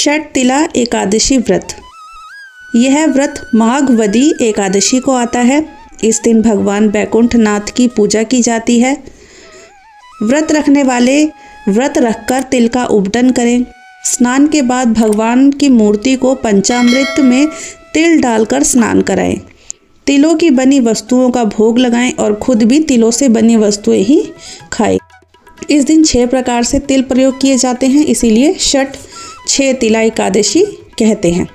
षटतिला एकादशी व्रत। यह व्रत माघवदी एकादशी को आता है। इस दिन भगवान बैकुंठनाथ की पूजा की जाती है। व्रत रखने वाले व्रत रखकर तिल का उपटन करें। स्नान के बाद भगवान की मूर्ति को पंचामृत में तिल डालकर स्नान कराएं। तिलों की बनी वस्तुओं का भोग लगाएं और खुद भी तिलों से बनी वस्तुएं ही खाएं। इस दिन 6 प्रकार से तिल प्रयोग किए जाते हैं, इसीलिए छह तिला एकादशी कहते हैं।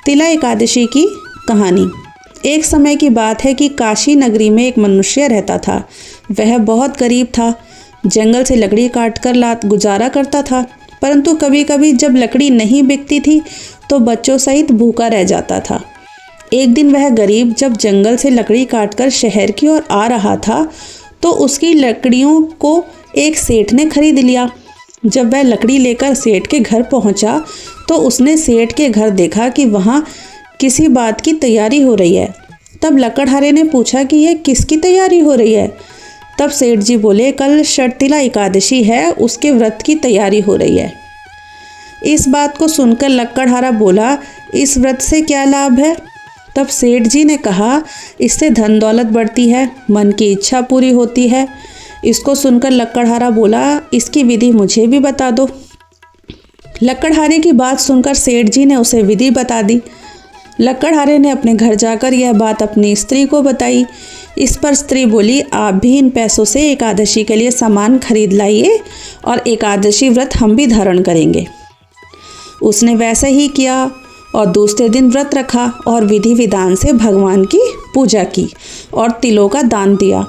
तिला एकादशी की कहानी। एक समय की बात है कि काशी नगरी में एक मनुष्य रहता था। वह बहुत गरीब था। जंगल से लकड़ी काटकर लात गुजारा करता था, परंतु कभी कभी जब लकड़ी नहीं बिकती थी तो बच्चों सहित भूखा रह जाता था। एक दिन वह गरीब जब जंगल से लकड़ी काटकर शहर की ओर आ रहा था तो उसकी लकड़ियों को एक सेठ ने खरीद लिया। जब वह लकड़ी लेकर सेठ के घर पहुंचा तो उसने सेठ के घर देखा कि वहाँ किसी बात की तैयारी हो रही है। तब लकड़हारे ने पूछा कि यह किसकी तैयारी हो रही है। तब सेठ जी बोले, कल षटतिला एकादशी है, उसके व्रत की तैयारी हो रही है। इस बात को सुनकर लकड़हारा बोला, इस व्रत से क्या लाभ है। तब सेठ जी ने कहा, इससे धन दौलत बढ़ती है, मन की इच्छा पूरी होती है। इसको सुनकर लकड़हारा बोला, इसकी विधि मुझे भी बता दो। लकड़हारे की बात सुनकर सेठ जी ने उसे विधि बता दी। लकड़हारे ने अपने घर जाकर यह बात अपनी स्त्री को बताई। इस पर स्त्री बोली, आप भी इन पैसों से एकादशी के लिए सामान खरीद लाइए और एकादशी व्रत हम भी धारण करेंगे। उसने वैसे ही किया और दूसरे दिन व्रत रखा और विधि विधान से भगवान की पूजा की और तिलों का दान दिया।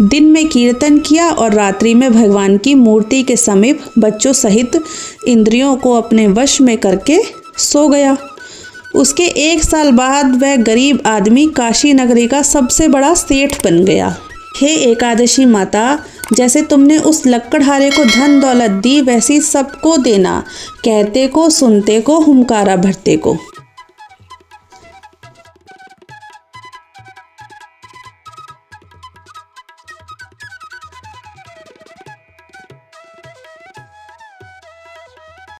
दिन में कीर्तन किया और रात्रि में भगवान की मूर्ति के समीप बच्चों सहित इंद्रियों को अपने वश में करके सो गया। उसके 1 साल बाद वह गरीब आदमी काशी नगरी का सबसे बड़ा सेठ बन गया। हे एकादशी माता, जैसे तुमने उस लकड़हारे को धन दौलत दी, वैसी सबको देना, कहते को सुनते को हुंकारा भरते को।